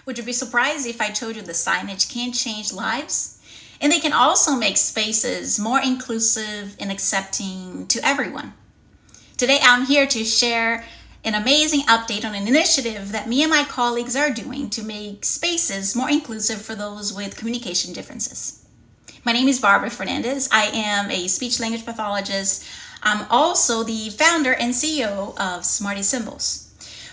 Would you be surprised if I told you the signage can change lives? And they can also make spaces more inclusive and accepting to everyone. Today, I'm here to share an amazing update on an initiative that me and my colleagues are doing to make spaces more inclusive for those with communication differences. My name is Barbara Fernandez. I am a speech language pathologist. I'm also the founder and CEO of Smarty Symbols.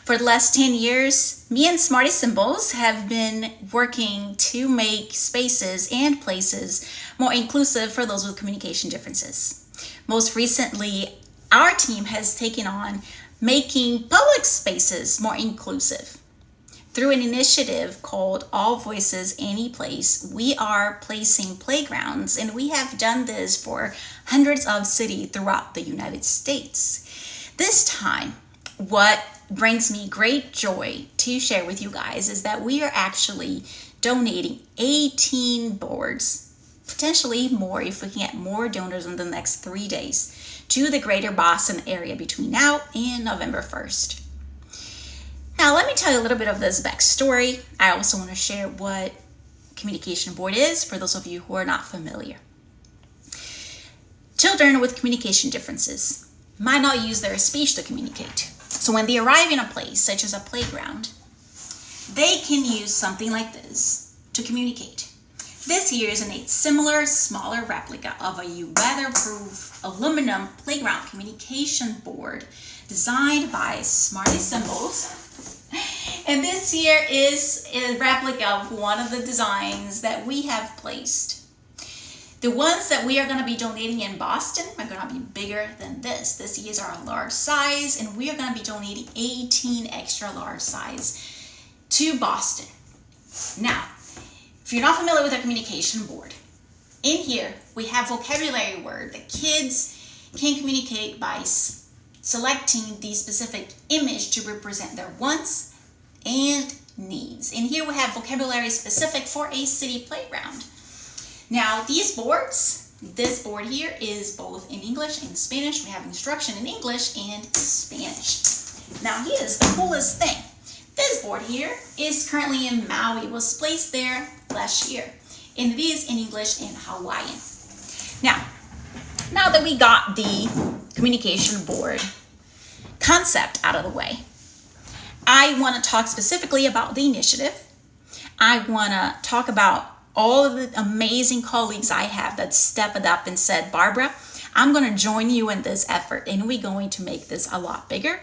For the last 10 years, me and Smarty Symbols have been working to make spaces and places more inclusive for those with communication differences. Most recently, our team has taken on making public spaces more inclusive. Through an initiative called All Voices, Any Place, we are placing playgrounds, and we have done this for hundreds of cities throughout the United States. This time, what brings me great joy to share with you guys is that we are actually donating 18 boards, potentially more if we can get more donors in the next 3 days, to the greater Boston area between now and November 1st. Now, let me tell you a little bit of this backstory. I also want to share what communication board is for those of you who are not familiar. Children with communication differences might not use their speech to communicate. So when they arrive in a place, such as a playground, they can use something like this to communicate. This here is a similar, smaller replica of a weatherproof aluminum playground communication board designed by Smarty Symbols. And this here is a replica of one of the designs that we have placed. The ones that we are going to be donating in Boston are going to be bigger than this. This is our large size, and we are going to be donating 18 extra large size to Boston. Now, if you're not familiar with our communication board, in here we have vocabulary word that kids can communicate by selecting the specific image to represent their wants and needs. In here we have vocabulary specific for a city playground. Now, these boards, this board here is both in English and Spanish. We have instruction in English and Spanish. Now, here's the coolest thing. This board here is currently in Maui. It was placed there last year, and it is in English and Hawaiian. Now that we got the communication board concept out of the way, I want to talk specifically about the initiative. I want to talk about all of the amazing colleagues I have that stepped up and said, Barbara, I'm going to join you in this effort, and we're going to make this a lot bigger.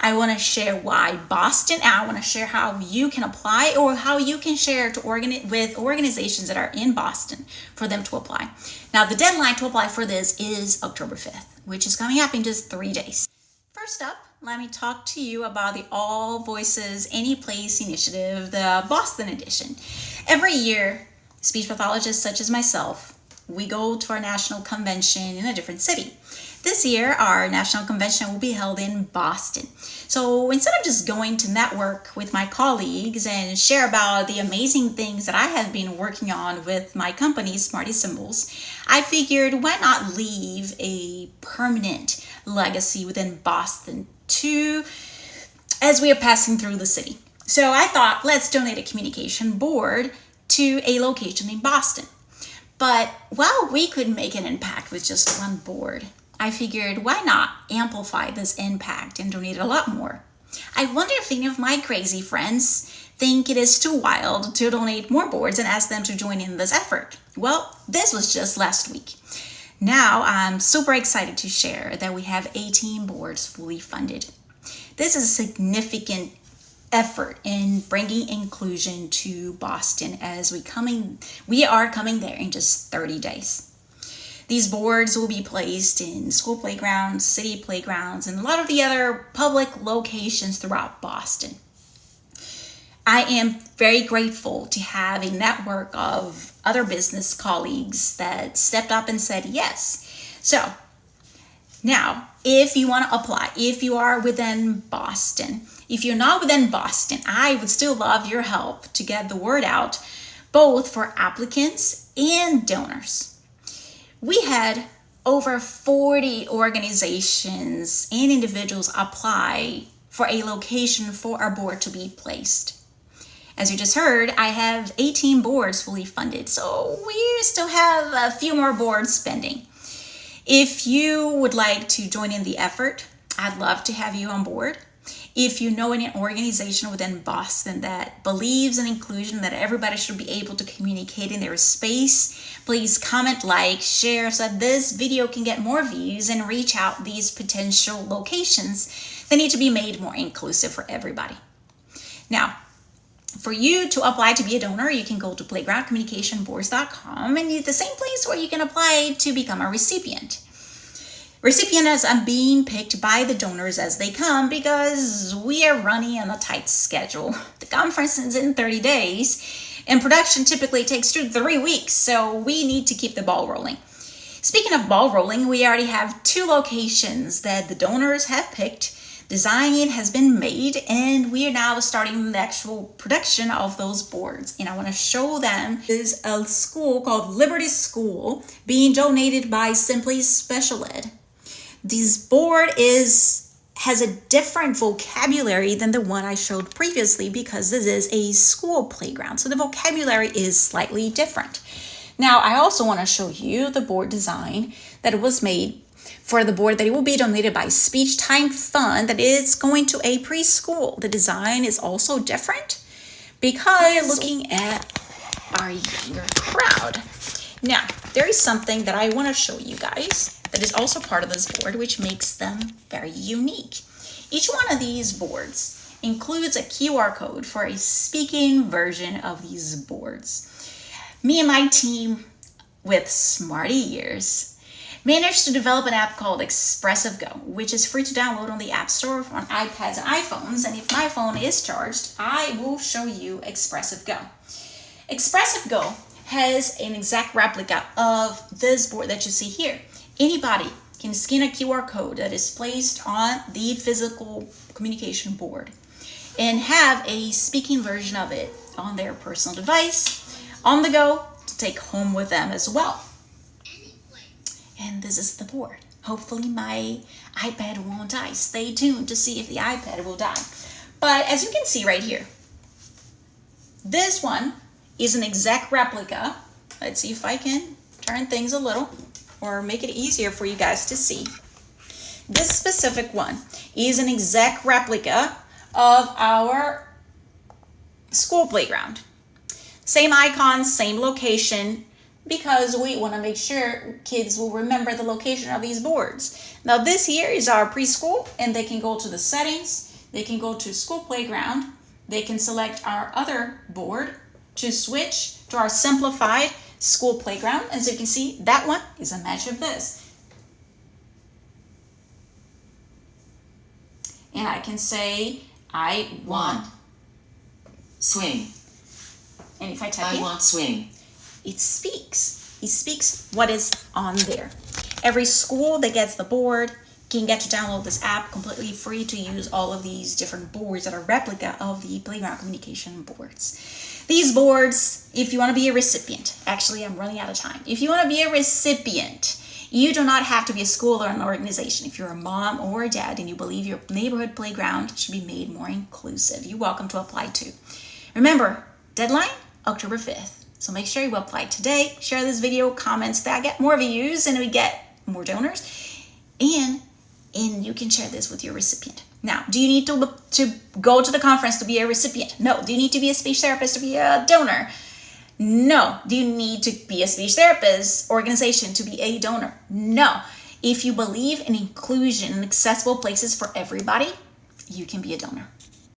I want to share why Boston, and I want to share how you can apply or how you can share with organizations that are in Boston for them to apply. Now, the deadline to apply for this is October 5th, which is coming up in just 3 days. First up, let me talk to you about the All Voices, Any Place initiative, the Boston edition. Every year, speech pathologists such as myself, we go to our national convention in a different city. This year, our national convention will be held in Boston. So instead of just going to network with my colleagues and share about the amazing things that I have been working on with my company, Smarty Symbols, I figured why not leave a permanent legacy within Boston as we are passing through the city. So I thought, let's donate a communication board to a location in Boston. But while we could make an impact with just one board, I figured why not amplify this impact and donate a lot more. I wonder if any of my crazy friends think it is too wild to donate more boards and ask them to join in this effort. Well, this was just last week. Now I'm super excited to share that we have 18 boards fully funded. This is a significant effort in bringing inclusion to Boston as we are coming there in just 30 days. These boards will be placed in school playgrounds, city playgrounds, and a lot of the other public locations throughout Boston. I am very grateful to have a network of other business colleagues that stepped up and said yes. So now, if you want to apply, if you are within Boston, if you're not within Boston, I would still love your help to get the word out, both for applicants and donors. We had over 40 organizations and individuals apply for a location for our board to be placed. As you just heard, I have 18 boards fully funded, so we still have a few more boards pending. If you would like to join in the effort, I'd love to have you on board. If you know any organization within Boston that believes in inclusion, that everybody should be able to communicate in their space, please comment, like, share so that this video can get more views and reach out these potential locations that need to be made more inclusive for everybody. Now, for you to apply to be a donor, you can go to playgroundcommunicationboards.com and the same place where you can apply to become a recipient. Recipient as I'm being picked by the donors as they come because we are running on a tight schedule. The conference is in 30 days and production typically takes 2 to 3 weeks, so we need to keep the ball rolling. Speaking of ball rolling, we already have 2 locations that the donors have picked. Design has been made and we are now starting the actual production of those boards. And I want to show them is a school called Liberty School being donated by Simply Special Ed. This board has a different vocabulary than the one I showed previously because this is a school playground. So the vocabulary is slightly different. Now, I also want to show you the board design that was made for the board that it will be donated by Speech Time Fund that is going to a preschool. The design is also different because looking at our younger crowd. Now, there is something that I want to show you guys that is also part of this board, which makes them very unique. Each one of these boards includes a QR code for a speaking version of these boards. Me and my team with Smarty Years managed to develop an app called Expressive Go, which is free to download on the App Store on iPads and iPhones. And if my phone is charged, I will show you Expressive Go. Expressive Go has an exact replica of this board that you see here. Anybody can scan a QR code that is placed on the physical communication board and have a speaking version of it on their personal device, on the go, to take home with them as well. And this is the board. Hopefully my iPad won't die. Stay tuned to see if the iPad will die. But as you can see right here, this one is an exact replica. Let's see if I can turn things a little or make it easier for you guys to see. This specific one is an exact replica of our school playground. Same icon, same location, because we want to make sure kids will remember the location of these boards. Now this here is our preschool, and they can go to the settings, they can go to school playground, they can select our other board to switch to our simplified school playground. As you can see, that one is a match of this. And I can say, I want swing. And if I type in, I want swing, it speaks. It speaks what is on there. Every school that gets the board can get to download this app completely free to use all of these different boards that are replica of the playground communication boards. These boards, if you want to be a recipient, actually I'm running out of time. If you want to be a recipient, you do not have to be a school or an organization. If you're a mom or a dad and you believe your neighborhood playground should be made more inclusive, you're welcome to apply too. Remember, deadline, October 5th. So make sure you apply today, share this video, comments that get more views and we get more donors. And you can share this with your recipient. Now, do you need to go to the conference to be a recipient? No. Do you need to be a speech therapist to be a donor? No. Do you need to be a speech therapist organization to be a donor? No. If you believe in inclusion and accessible places for everybody, you can be a donor.